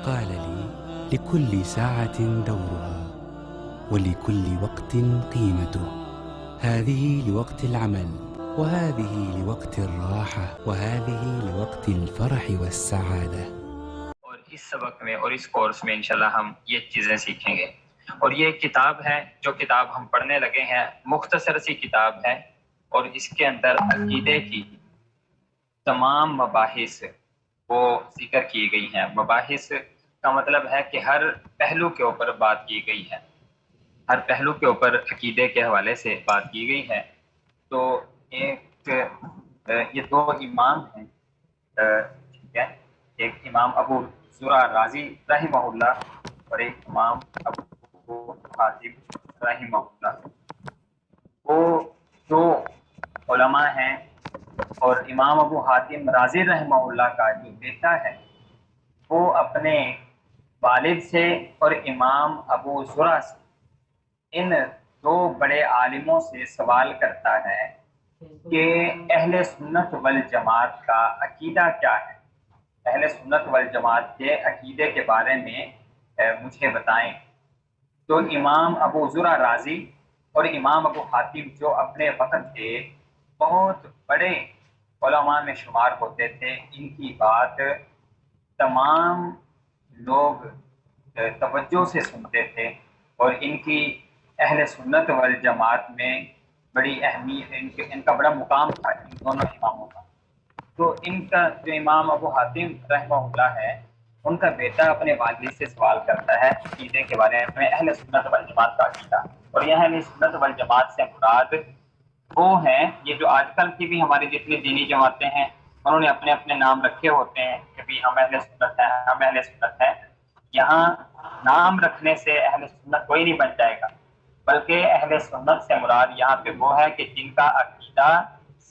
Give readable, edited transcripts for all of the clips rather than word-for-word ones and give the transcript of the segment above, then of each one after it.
قال لي: لكل ساعة دورها، ولكل وقت قيمته. هذه لوقت العمل، وهذه لوقت الراحة، وهذه لوقت الفرح والسعادة. اور اس سبق میں اور اس کورس میں انشاءاللہ ہم یہ چیزیں سیکھیں گے. اور یہ کتاب ہے جو کتاب ہم پڑھنے لگے ہیں، مختصر سی کتاب ہے، اور اس کے اندر عقیدے کی تمام مباحث وہ ذکر کی گئی ہیں. مباحث کا مطلب ہے کہ ہر پہلو کے اوپر بات کی گئی ہے، ہر پہلو کے اوپر عقیدے کے حوالے سے بات کی گئی ہے. تو ایک یہ دو امام ہیں، ٹھیک ہے، ایک امام ابو زرع رازی رحمہ اللہ اور ایک امام ابو حاتم رحمہ اللہ. وہ جو علماء ہیں، اور امام ابو حاتم رازی رحمہ اللہ کا جو بیٹا ہے وہ اپنے والد سے اور امام ابو زرع سے، ان دو بڑے عالموں سے سوال کرتا ہے کہ اہل سنت والجماعت کا عقیدہ کیا ہے، اہل سنت والجماعت کے عقیدے کے بارے میں مجھے بتائیں. تو امام ابو زرع رازی اور امام ابو حاتم جو اپنے وقت کے بہت بڑے علماء میں شمار ہوتے تھے، ان کی بات تمام لوگ توجہ سے سنتے تھے، اور ان کی اہل سنت والجماعت میں بڑی اہمیت، ان کا بڑا مقام تھا ان دونوں اماموں کا. تو ان کا جو امام ابو حاتم رحمہ اللہ ہے، ان کا بیٹا اپنے والد سے سوال کرتا ہے عقیدے کے بارے میں، اہل سنت والجماعت کا عقیدہ. اور یہ اہل سنت والجماعت سے مراد وہ ہیں، یہ جو آج کل کی بھی ہماری جتنی دینی جماعتیں ہیں انہوں نے اپنے اپنے نام رکھے ہوتے ہیں کہ بھی ہم اہل سنت ہیں، ہم اہل سنت ہیں. یہاں نام رکھنے سے اہل سنت کوئی نہیں بن جائے گا، بلکہ اہل سنت سے مراد یہاں پہ وہ ہے کہ جن کا عقیدہ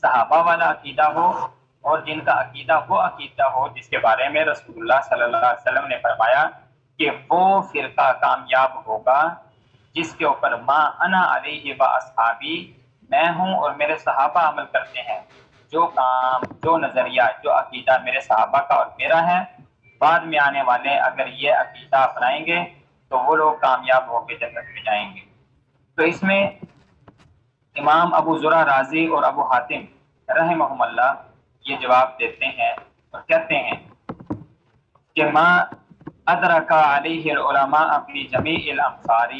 صحابہ والا عقیدہ ہو، اور جن کا عقیدہ وہ عقیدہ ہو جس کے بارے میں رسول اللہ صلی اللہ علیہ وسلم نے فرمایا کہ وہ فرقہ کامیاب ہوگا جس کے اوپر ما انا علیہ و اصحابی، میں ہوں اور میرے صحابہ عمل کرتے ہیں. جو کام، جو نظریہ، جو عقیدہ میرے صحابہ کا اور میرا ہے، بعد میں آنے والے اگر یہ عقیدہ اپنائیں گے تو وہ لوگ کامیاب ہو کے جنت میں جائیں گے. تو اس میں امام ابو زرع رازی اور ابو حاتم رحمہم اللہ یہ جواب دیتے ہیں اور کہتے ہیں کہ ما ادرک علیہ العلماء فی جمیع الامصار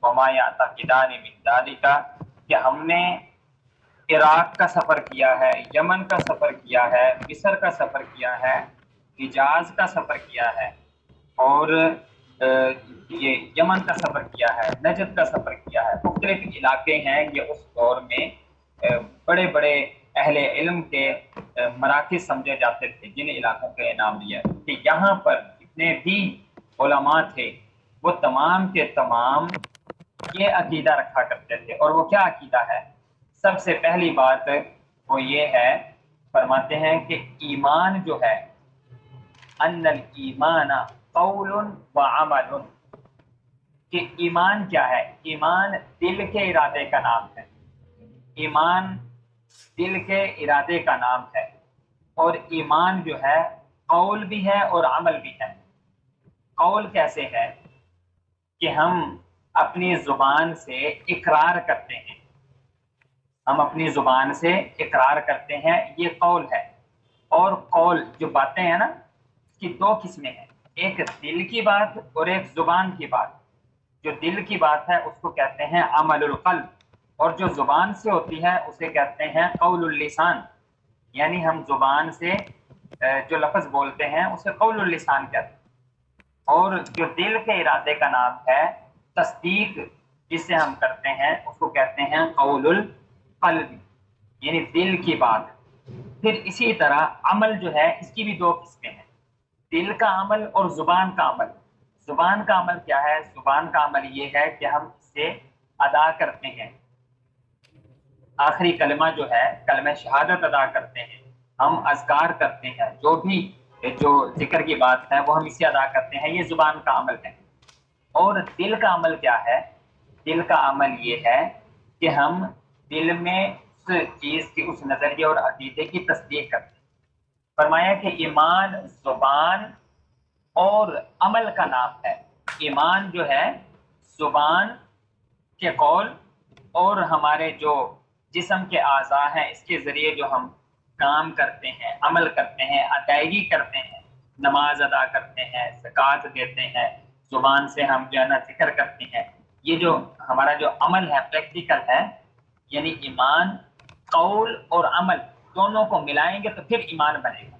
وما یعتقدان من ذلک، کہ ہم نے عراق کا سفر کیا ہے، یمن کا سفر کیا ہے، مصر کا سفر کیا ہے، حجاز کا سفر کیا ہے، اور یہ یمن کا سفر کیا ہے، نجد کا سفر کیا ہے. مختلف علاقے ہیں یہ اس دور میں بڑے بڑے اہل علم کے مراکز سمجھے جاتے تھے، جن علاقوں کے نام لیا کہ یہاں پر جتنے بھی علماء تھے وہ تمام کے تمام یہ عقیدہ رکھا کرتے تھے. اور وہ کیا عقیدہ ہے؟ سب سے پہلی بات وہ یہ ہے، فرماتے ہیں کہ ایمان جو ہے، ان الایمان قول و عمل، کہ ایمان کیا ہے؟ ایمان دل کے ارادے کا نام ہے، ایمان دل کے ارادے کا نام ہے. اور ایمان جو ہے قول بھی ہے اور عمل بھی ہے. قول کیسے ہے؟ کہ ہم اپنی زبان سے اقرار کرتے ہیں، ہم اپنی زبان سے اقرار کرتے ہیں، یہ قول ہے. اور قول جو باتیں ہیں نا، اس کی دو قسمیں ہیں، ایک دل کی بات اور ایک زبان کی بات. جو دل کی بات ہے اس کو کہتے ہیں عمل القلب، اور جو زبان سے ہوتی ہے اسے کہتے ہیں قول اللسان. یعنی ہم زبان سے جو لفظ بولتے ہیں اسے قول اللسان کہتے ہیں. اور جو دل کے ارادے کا نام ہے، تصدیق جس سے ہم کرتے ہیں، اس کو کہتے ہیں قول القلب، یعنی دل کی بات. پھر اسی طرح عمل جو ہے اس کی بھی دو قسمیں ہیں، دل کا عمل اور زبان کا عمل. زبان کا عمل کیا ہے؟ زبان کا عمل یہ ہے کہ ہم اسے ادا کرتے ہیں، آخری کلمہ جو ہے کلمہ شہادت ادا کرتے ہیں، ہم اذکار کرتے ہیں، جو ذکر کی بات ہے وہ ہم اسے ادا کرتے ہیں، یہ زبان کا عمل ہے. اور دل کا عمل کیا ہے؟ دل کا عمل یہ ہے کہ ہم دل میں اس چیز کی، اس نظریے اور عقیدے کی تصدیق کرتے ہیں. فرمایا کہ ایمان زبان اور عمل کا نام ہے۔ ایمان جو ہے زبان کے قول اور ہمارے جو جسم کے اعضاء ہیں اس کے ذریعے جو ہم کام کرتے ہیں، عمل کرتے ہیں، ادائیگی کرتے ہیں، نماز ادا کرتے ہیں، زکوٰۃ دیتے ہیں، زبان سے ہم جو ہے نا ذکر کرتے ہیں، یہ جو ہمارا جو عمل ہے پریکٹیکل ہے، یعنی ایمان قول اور عمل دونوں کو ملائیں گے تو پھر ایمان بنے گا۔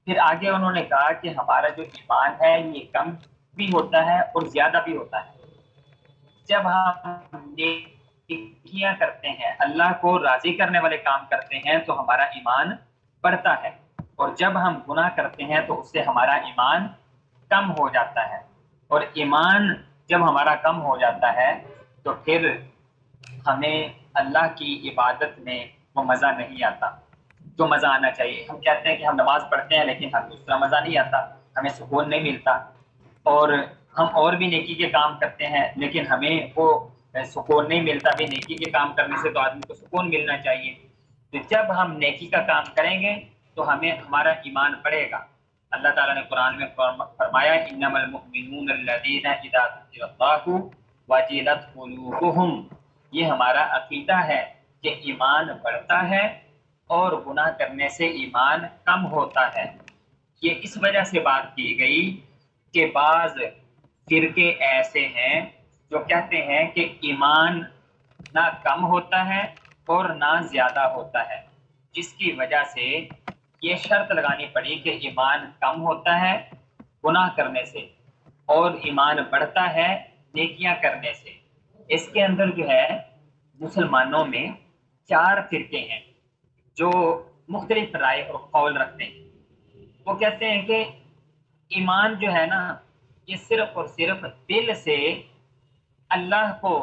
پھر آگے انہوں نے کہا کہ ہمارا جو ایمان ہے یہ کم بھی ہوتا ہے اور زیادہ بھی ہوتا ہے۔ جب ہم نیکیاں کرتے ہیں، اللہ کو راضی کرنے والے کام کرتے ہیں تو ہمارا ایمان بڑھتا ہے، اور جب ہم گناہ کرتے ہیں تو اس سے ہمارا ایمان کم ہو جاتا ہے، اور ایمان جب ہمارا کم ہو جاتا ہے تو پھر ہمیں اللہ کی عبادت میں وہ مزہ نہیں آتا جو مزہ آنا چاہیے۔ ہم کہتے ہیں کہ ہم نماز پڑھتے ہیں لیکن ہمیں اس طرح مزہ نہیں آتا، ہمیں سکون نہیں ملتا، اور ہم اور بھی نیکی کے کام کرتے ہیں لیکن ہمیں وہ سکون نہیں ملتا۔ بھی نیکی کے کام کرنے سے تو آدمی کو سکون ملنا چاہیے۔ تو جب ہم نیکی کا کام کریں گے تو ہمیں ہمارا ایمان بڑھے گا۔ اللہ تعالیٰ نے قرآن میں فرمایا انما المؤمنون الذین اذا ذکر اللہ وجلت قلوبہم، یہ ہمارا عقیدہ ہے کہ ایمان بڑھتا ہے اور گناہ کرنے سے ایمان کم ہوتا ہے۔ یہ اس وجہ سے بات کی گئی کہ بعض فرقے ایسے ہیں جو کہتے ہیں کہ ایمان نہ کم ہوتا ہے اور نہ زیادہ ہوتا ہے، جس کی وجہ سے یہ شرط لگانی پڑی کہ ایمان کم ہوتا ہے گناہ کرنے سے اور ایمان بڑھتا ہے نیکیاں کرنے سے۔ اس کے اندر جو ہے مسلمانوں میں 4 فرقے ہیں جو مختلف رائے اور قول رکھتے ہیں۔ وہ کہتے ہیں کہ ایمان جو ہے نا یہ صرف اور صرف دل سے اللہ کو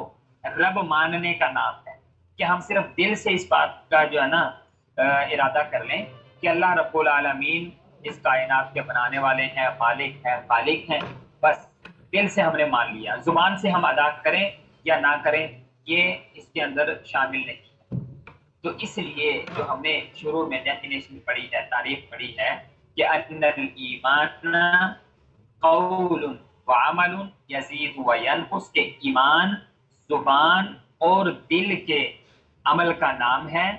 رب ماننے کا نام ہے، کہ ہم صرف دل سے اس بات کا جو ہے نا ارادہ کر لیں کہ اللہ رب العالمین اس کائنات کے بنانے والے ہیں، مالک ہیں، خالق ہیں، بس دل سے ہم نے مان لیا۔ زبان سے ہم ادا کریں یا نہ کریں یہ اس کے اندر شامل نہیں ہے۔ تو اس لیے جو ہم نے شروع میں ڈیفینیشن پڑھی ہے، تعریف پڑھی ہے کہ ان الایمان قول وعمل یزید وینقص، کہ ایمان زبان اور دل کے عمل کا نام ہے،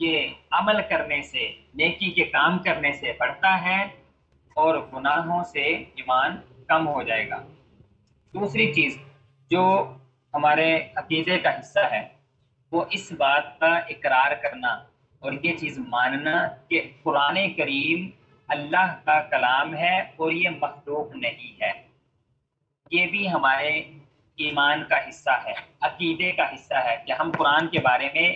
کہ عمل کرنے سے، نیکی کے کام کرنے سے بڑھتا ہے اور گناہوں سے ایمان کم ہو جائے گا۔ دوسری چیز جو ہمارے عقیدے کا حصہ ہے وہ اس بات کا اقرار کرنا اور یہ چیز ماننا کہ قرآن کریم اللہ کا کلام ہے اور یہ مخلوق نہیں ہے۔ یہ بھی ہمارے ایمان کا حصہ ہے، عقیدے کا حصہ ہے کہ ہم قرآن کے بارے میں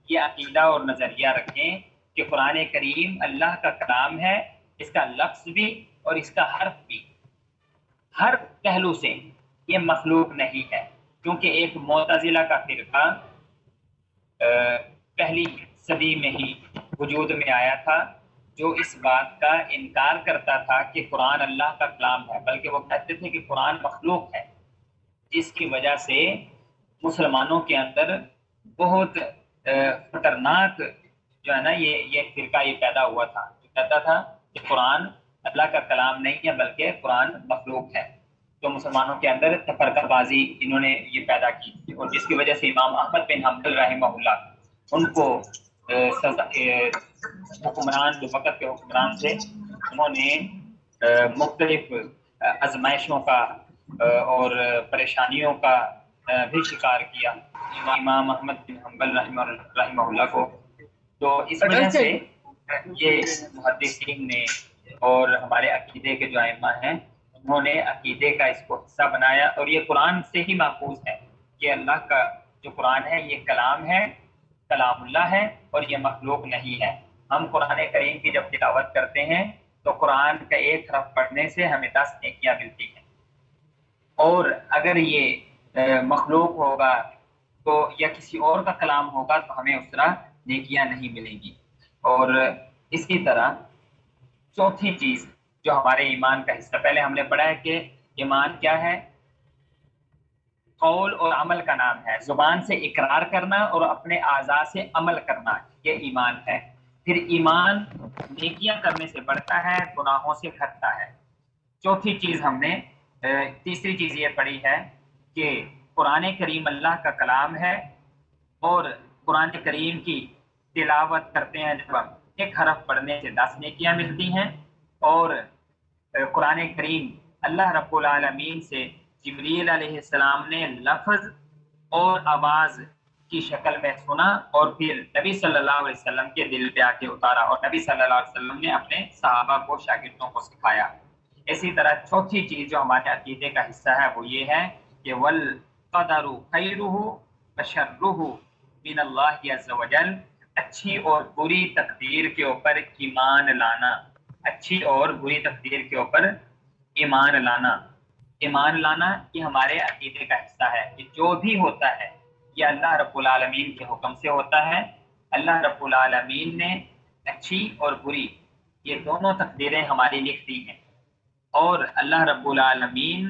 یہ عقیدہ اور نظریہ رکھیں کہ قرآن کریم اللہ کا کلام ہے، اس کا لفظ بھی اور اس کا حرف بھی ہر پہلو سے یہ مخلوق نہیں ہے، کیونکہ ایک معتزلہ کا فرقہ پہلی صدی میں ہی وجود میں آیا تھا جو اس بات کا انکار کرتا تھا کہ قرآن اللہ کا کلام ہے، بلکہ وہ کہتے تھے کہ قرآن مخلوق ہے، جس کی وجہ سے مسلمانوں کے اندر بہت خطرناک جو ہے نا یہ فرقہ یہ پیدا ہوا تھا، جو کہتا تھا کہ قرآن اللہ کا کلام نہیں ہے بلکہ قرآن مخلوق ہے۔ تو مسلمانوں کے اندر تفرقہ بازی انہوں نے یہ پیدا کی تھی، اور جس کی وجہ سے امام احمد بن حنبل رحمہ اللہ ان کو حکمران جو وقت کے حکمران تھے انہوں نے مختلف آزمائشوں کا اور پریشانیوں کا بھی شکار کیا امام احمد بن حنبل رحمہ اللہ کو۔ تو اس وجہ سے یہ محدثین نے اور ہمارے عقیدے کے جو ائمہ ہیں انہوں نے عقیدے کا اس کو حصہ بنایا، اور یہ قرآن سے ہی ماخوذ ہے کہ اللہ کا جو قرآن ہے یہ کلام ہے، کلام اللہ ہے اور یہ مخلوق نہیں ہے۔ ہم قرآن کریم کی جب تلاوت کرتے ہیں تو قرآن کا ایک حرف پڑھنے سے ہمیں 10 نیکیاں ملتی ہیں، اور اگر یہ مخلوق ہوگا تو یا کسی اور کا کلام ہوگا تو ہمیں اس طرح نیکیاں نہیں ملیں گی۔ اور اسی طرح چوتھی چیز جو ہمارے ایمان کا حصہ، پہلے ہم نے پڑھا ہے کہ ایمان کیا ہے، قول اور عمل کا نام ہے، زبان سے اقرار کرنا اور اپنے اعضاء سے عمل کرنا، یہ ایمان ہے۔ پھر ایمان نیکیاں کرنے سے بڑھتا ہے، گناہوں سے گھٹتا ہے۔ چوتھی چیز ہم نے تیسری چیز یہ پڑھی ہے کہ قرآن کریم اللہ کا کلام ہے، اور قرآن کریم کی تلاوت کرتے ہیں جب ہم، ایک حرف پڑھنے سے 10 نیکیاں ملتی ہیں، اور قرآن کریم اللہ رب العالمین سے جبریل علیہ السلام نے لفظ اور آواز کی شکل میں سنا، اور پھر نبی صلی اللہ علیہ وسلم کے دل پہ آ کے اتارا، اور نبی صلی اللہ علیہ وسلم نے اپنے صحابہ کو، شاگردوں کو سکھایا۔ اسی طرح چوتھی چیز جو ہمارے عقیدے کا حصہ ہے وہ یہ ہے کہ والقدر خیرہ وشرہ من اللہ عز وجل، اچھی اور بری تقدیر کے اوپر ایمان لانا، اچھی اور بری تقدیر کے اوپر ایمان لانا۔ ایمان لانا یہ ہمارے عقیدے کا حصہ ہے کہ جو بھی ہوتا ہے یہ اللہ رب العالمین کے حکم سے ہوتا ہے۔ اللہ رب العالمین نے اچھی اور بری یہ دونوں تقدیریں ہماری لکھ دی ہیں، اور اللہ رب العالمین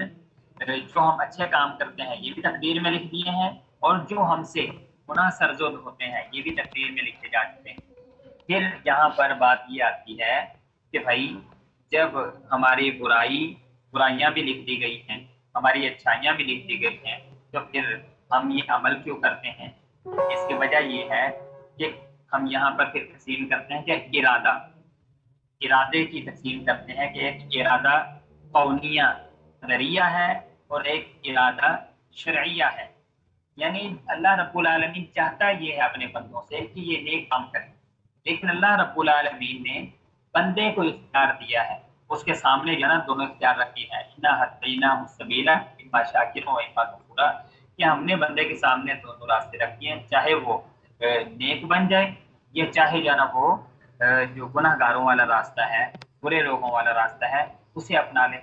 جو ہم اچھے کام کرتے ہیں یہ بھی تقدیر میں لکھ دیے ہیں، اور جو ہم سے گناہ سرزد ہوتے ہیں یہ بھی تقدیر میں لکھے جا چکے ہیں۔ پھر یہاں پر بات یہ آتی ہے کہ بھائی جب ہماری برائیاں بھی لکھ دی گئی ہیں، ہماری اچھائیاں بھی لکھ دی گئی ہیں، تو پھر ہم یہ عمل کیوں کرتے ہیں؟ اس کی وجہ یہ ہے کہ ہم یہاں پر پھر تقسیم کرتے ہیں کہ ارادے کی تقسیم کرتے ہیں کہ ایک ارادہ قونیہ قدریہ ہے اور ایک ارادہ شرعیہ ہے۔ یعنی اللہ رب العالمین چاہتا یہ ہے اپنے بندوں سے کہ یہ نیک کام کریں، لیکن اللہ رب العالمین نے بندے کو اختیار دیا ہے، اس کے سامنے جو ہے نا دونوں اختیار رکھی ہیں، انا ہدیناہ السبیل اما شاکرا و اما کفورا، کہ ہم نے بندے کے سامنے دونوں راستے رکھے ہیں، چاہے وہ نیک بن جائے یا چاہے جو ہے نا وہ جو گناہ گاروں والا راستہ ہے، برے لوگوں والا راستہ ہے، اسے اپنا لیں۔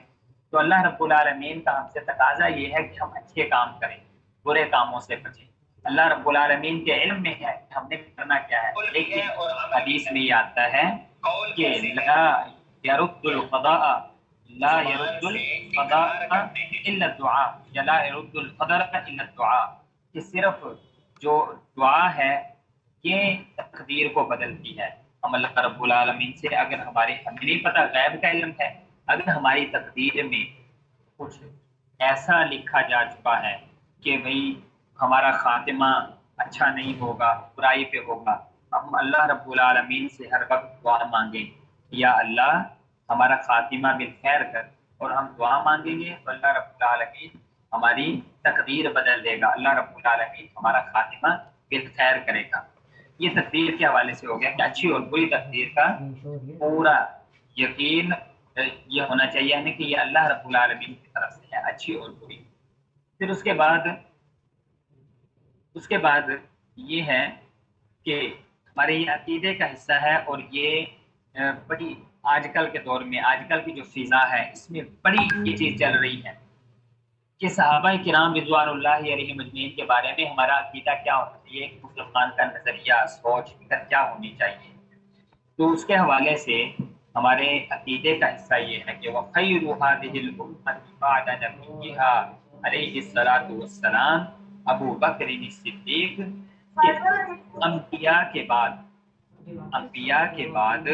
تو اللہ رب العالمین کا ہم سے تقاضا یہ ہے کہ ہم اچھے کام کریں، برے کاموں سے بچیں۔ اللہ رب العالمین کے علم میں ہے کہ ہم نے کرنا کیا ہے، لیکن حدیث میں یہ آتا ہے کہ لا يرد القضاء الا الدعاء، یا لا يرد القدر الا الدعاء، کہ صرف جو دعا ہے یہ تقدیر کو بدلتی ہے۔ ہم اللہ رب العالمین سے اگر ہمیں نہیں پتہ، غیب کا علم ہے، اگر ہماری تقدیر میں کچھ ایسا لکھا جا چکا ہے کہ بھئی ہمارا خاتمہ اچھا نہیں ہوگا، برائی پہ ہوگا، ہم اللہ رب العالمین سے ہر وقت دعا مانگیں، یا اللہ ہمارا خاتمہ بالخیر کر، اور ہم دعا مانگیں گے تو اللہ رب العالمین ہماری تقدیر بدل دے گا، اللہ رب العالمین ہمارا خاتمہ بالخیر کرے گا۔ یہ تقدیر کے حوالے سے ہو گیا کہ اچھی اور بری تقدیر کا پورا یقین یہ ہونا چاہیے ہمیں کہ یہ اللہ رب العالمین کی طرف سے ہے، اچھی اور بری۔ پھر اس کے بعد یہ ہے کہ ہمارے یہ عقیدے کا حصہ ہے، اور یہ بڑی آج کل کے دور میں، آج کل کی جو فضا ہے اس میں بڑی یہ چیز چل رہی ہے کہ صحابہ کرام رضوان اللہ علیہم اجمعین کے بارے میں ہمارا عقیدہ کیا ہونا چاہیے، ایک مسلمان کا نظریہ، سوچ، فکر کیا ہونی چاہیے۔ تو اس کے حوالے سے ہمارے عقیدے کا حصہ یہ ہے کہ وَخَيْرُ هَذِهِ الْأُمَّةِ بَعْدَ نَبِيِّهَا علیہ الصلاۃ والسلام ابو بکر صدیق، کہ انبیاء کے بعد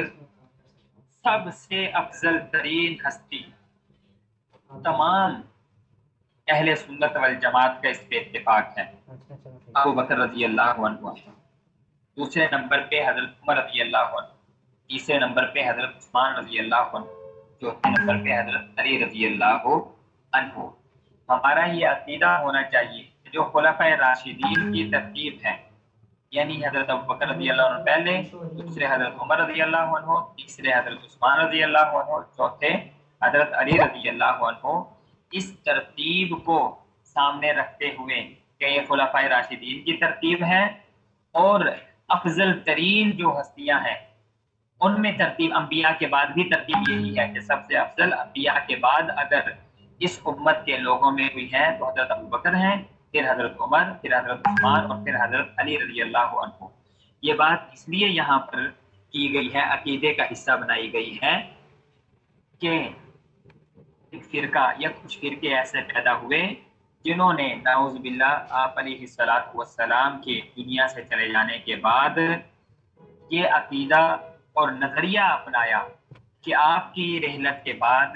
سب سے افضل ترین ہستی، تمام اہل سنت والجماعت کا اس پہ اتفاق ہے، ابو بکر رضی اللہ عنہ، دوسرے نمبر پہ حضرت عمر رضی اللہ عنہ، تیسرے نمبر پہ حضرت عثمان رضی اللہ عنہ، چوتھے نمبر پہ حضرت علی رضی اللہ عنہ۔ ہمارا یہ عقیدہ ہونا چاہیے کہ جو خلفائے راشدین کی ترتیب ہے، یعنی حضرت ابوبکر رضی اللہ عنہ پہلے، دوسرے حضرت عمر رضی اللہ عنہ، تیسرے حضرت عثمان رضی اللہ عنہ، چوتھے حضرت علی رضی اللہ عنہ، اس ترتیب کو سامنے رکھتے ہوئے کہ یہ خلفائے راشدین کی ترتیب ہے، اور افضل ترین جو ہستیاں ہیں ان میں ترتیب انبیاء کے بعد بھی ترتیب یہی ہے کہ سب سے افضل انبیاء کے بعد اگر اس امت کے لوگوں میں کوئی ہے تو حضرت ابوبکر ہیں، پھر حضرت عمر، پھر حضرت عثمان، اور پھر حضرت علی رضی اللہ عنہ۔ یہ بات اس لیے یہاں پر کی گئی ہے، عقیدے کا حصہ بنائی گئی ہے کہ ایک فرقہ یا کچھ فرقے ایسے پیدا ہوئے جنہوں نے نعوذ باللہ آپ علیہ الصلوۃ والسلام کے دنیا سے چلے جانے کے بعد یہ عقیدہ اور نظریہ اپنایا کہ آپ کی رحلت کے بعد